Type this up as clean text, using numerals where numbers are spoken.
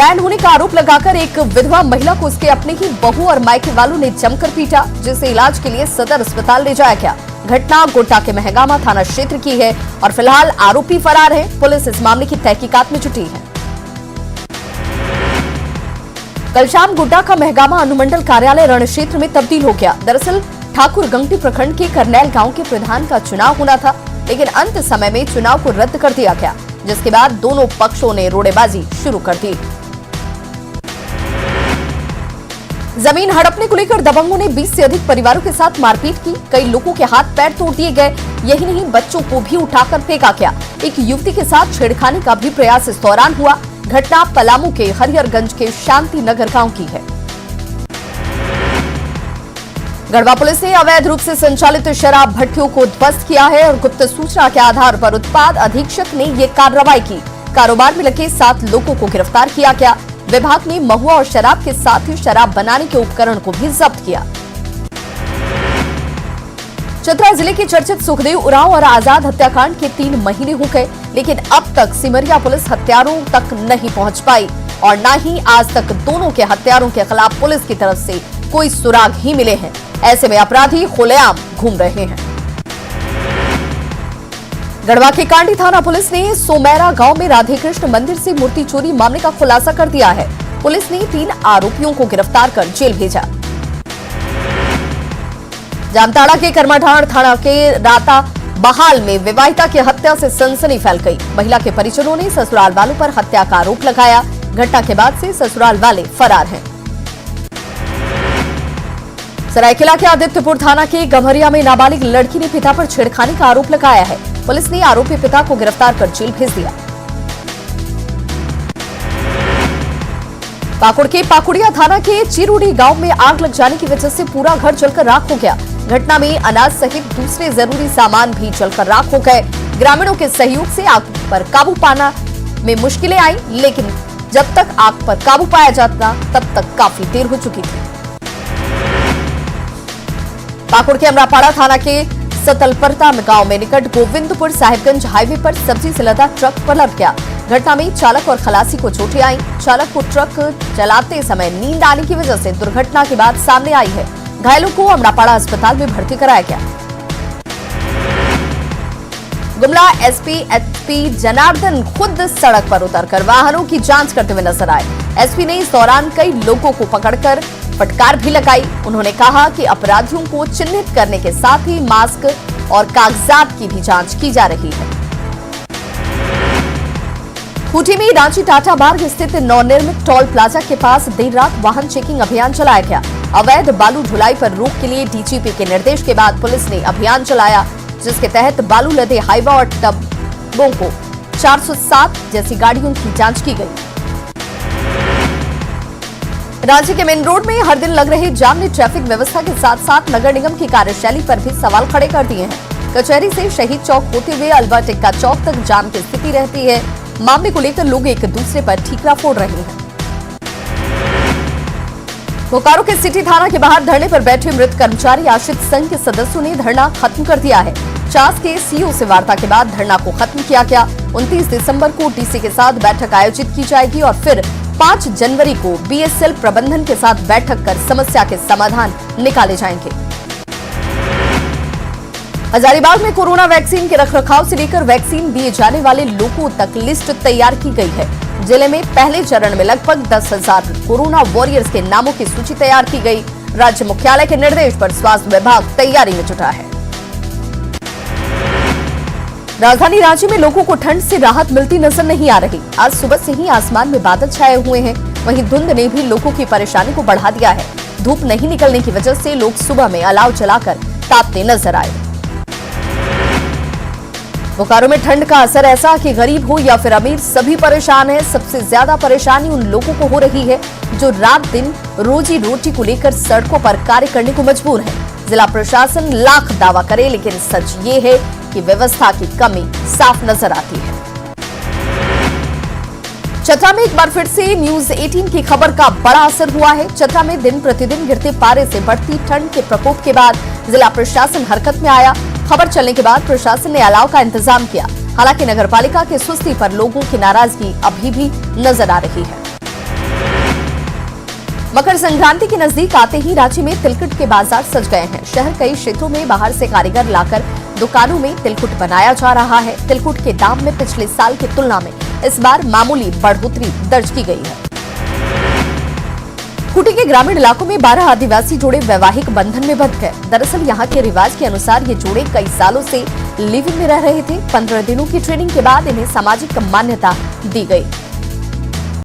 बेलैन होने का आरोप लगाकर एक विधवा महिला को उसके अपने ही बहू और मायके वालों ने जमकर पीटा, जिसे इलाज के लिए सदर अस्पताल ले जाया गया। घटना गोड्डा के महगामा थाना क्षेत्र की है और फिलहाल आरोपी फरार है। पुलिस इस मामले की तहकीकात में जुटी है। कल शाम गोड्डा का महगामा अनुमंडल कार्यालय रण क्षेत्र में तब्दील हो गया। दरअसल ठाकुर गंगटी प्रखंड के करनैल गांव के प्रधान का चुनाव होना था, लेकिन अंत समय में चुनाव को रद्द कर दिया गया, जिसके बाद दोनों पक्षों ने रोड़ेबाजी शुरू कर दी। जमीन हड़पने को लेकर दबंगों ने 20 से अधिक परिवारों के साथ मारपीट की। कई लोगों के हाथ पैर तोड़ दिए गए। यही नहीं, बच्चों को भी उठाकर फेंका गया। एक युवती के साथ छेड़खानी का भी प्रयास इस दौरान हुआ। घटना पलामू के हरिहरगंज के शांति नगर गांव की है। गढ़वा पुलिस ने अवैध रूप से संचालित शराब भट्टियों को ध्वस्त किया है और गुप्त सूचना के आधार पर उत्पाद अधीक्षक ने ये कार्रवाई की। कारोबार में लगे 7 लोगों को गिरफ्तार किया गया। विभाग ने महुआ और शराब के साथ ही शराब बनाने के उपकरण को भी जब्त किया। चतरा जिले के चर्चित सुखदेव उरांव और आजाद हत्याकांड के 3 महीने हो गए, लेकिन अब तक सिमरिया पुलिस हत्यारों तक नहीं पहुंच पाई और न ही आज तक दोनों के हत्यारों के खिलाफ पुलिस की तरफ से कोई सुराग ही मिले हैं। ऐसे में अपराधी खुलेआम घूम रहे हैं। गढ़वा के कांडी थाना पुलिस ने सोमेरा गांव में राधे कृष्ण मंदिर से मूर्ति चोरी मामले का खुलासा कर दिया है। पुलिस ने 3 आरोपियों को गिरफ्तार कर जेल भेजा। जामताड़ा के कर्माठाड़ थाना के राता बहाल में विवाहिता की हत्या से सनसनी फैल गई। महिला के परिजनों ने ससुराल वालों पर हत्या का आरोप लगाया। घटना के बाद से ससुराल वाले फरार हैं। सरायकेला के आदित्यपुर थाना के गम्हरिया में नाबालिग लड़की ने पिता पर छेड़खानी का आरोप लगाया है। पुलिस ने आरोपी पिता को गिरफ्तार कर जेल भेज दिया। पाकुड़ के पाकुड़िया थाना के चिरुडी गांव में आग लग जाने की वजह से पूरा घर जलकर राख हो गया। घटना में अनाज सहित दूसरे जरूरी सामान भी जलकर राख हो गए। ग्रामीणों के सहयोग से आग पर काबू पाना में मुश्किलें आई, लेकिन जब तक आग पर काबू पाया जाता तब तक काफी देर हो चुकी थी। पाकुड़ के अमरापाड़ा थाना के सतलपरता गांव में निकट गोविंदपुर साहिबगंज हाईवे पर सब्जी से लदा ट्रक पलट गया। घटना में चालक और खलासी को चोटें आई। चालक को ट्रक चलाते समय नींद आने की वजह से दुर्घटना की बात सामने आई है। घायलों को अमरापाड़ा अस्पताल में भर्ती कराया गया। गुमला एसपी जनार्दन खुद सड़क पर उतरकर वाहनों की जांच करते हुए नजर आए। एसपी ने इस दौरान कई लोगों को पकड़कर फटकार भी लगाई। उन्होंने कहा कि अपराधियों को चिन्हित करने के साथ ही मास्क और कागजात की भी जांच की जा रही है। खूंटी में रांची टाटा मार्ग स्थित नवनिर्मित टोल प्लाजा के पास देर रात वाहन चेकिंग अभियान चलाया गया। अवैध बालू ढुलाई पर रोक के लिए डीजीपी के निर्देश के बाद पुलिस ने अभियान चलाया, जिसके तहत बालू लदे हाईवा और टबों को 407 जैसी गाड़ियों की जांच की गई। रांची के मेन रोड में हर दिन लग रहे जाम ने ट्रैफिक व्यवस्था के साथ साथ नगर निगम की कार्यशैली पर भी सवाल खड़े कर दिए हैं। कचहरी से शहीद चौक होते हुए अलवा टिक्का चौक तक जाम की स्थिति रहती है। मामले को लेकर लोग एक दूसरे पर ठीकरा फोड़ रहे हैं। बोकारो के सिटी थाना के बाहर धरने पर बैठे मृत कर्मचारी आश्रित संघ के सदस्यों ने धरना खत्म कर दिया है। चास के सीओ से वार्ता के बाद धरना को खत्म किया गया। 29 दिसंबर को डीसी के साथ बैठक आयोजित की जाएगी और फिर 5 जनवरी को बीएसएल प्रबंधन के साथ बैठक कर समस्या के समाधान निकाले जाएंगे। हजारीबाग में कोरोना वैक्सीन के रखरखाव से लेकर वैक्सीन दिए जाने वाले लोगों तक लिस्ट तैयार की गई है। जिले में पहले चरण में लगभग 10,000 कोरोना वॉरियर्स के नामों की सूची तैयार की गई। राज्य मुख्यालय के निर्देश पर स्वास्थ्य विभाग तैयारी में जुटा है। राजधानी रांची में लोगों को ठंड से राहत मिलती नजर नहीं आ रही। आज सुबह से ही आसमान में बादल छाए हुए हैं। वहीं धुंध ने भी लोगों की परेशानी को बढ़ा दिया है। धूप नहीं निकलने की वजह से लोग सुबह में अलाव जलाकर तापते नजर आए। बोकारो में ठंड का असर ऐसा कि गरीब हो या फिर अमीर सभी परेशान है। सबसे ज्यादा परेशानी उन लोगों को हो रही है जो रात दिन रोजी रोटी को लेकर सड़कों पर कार्य करने को मजबूर है। जिला प्रशासन लाख दावा करे, लेकिन सच ये है कि व्यवस्था की कमी साफ नजर आती है। चतरा में एक बार फिर से न्यूज 18 की खबर का बड़ा असर हुआ है। चतरा में दिन प्रतिदिन गिरते पारे से बढ़ती ठंड के प्रकोप के बाद जिला प्रशासन हरकत में आया। खबर चलने के बाद प्रशासन ने अलाव का इंतजाम किया। हालांकि नगरपालिका की सुस्ती पर लोगों की नाराजगी अभी भी नजर आ रही है। मकर संक्रांति के नजदीक आते ही रांची में तिलकुट के बाजार सज गए हैं। शहर कई क्षेत्रों में बाहर से कारीगर लाकर दुकानों में तिलकुट बनाया जा रहा है। तिलकुट के दाम में पिछले साल की तुलना में इस बार मामूली बढ़ोतरी दर्ज की गई है। खूंटी के ग्रामीण इलाकों में 12 आदिवासी जोड़े वैवाहिक बंधन में बंध गए। दरअसल यहाँ के रिवाज के अनुसार ये जोड़े कई सालों से लिव इन में रह रहे थे। 15 दिनों की ट्रेनिंग के बाद इन्हें सामाजिक मान्यता दी गई।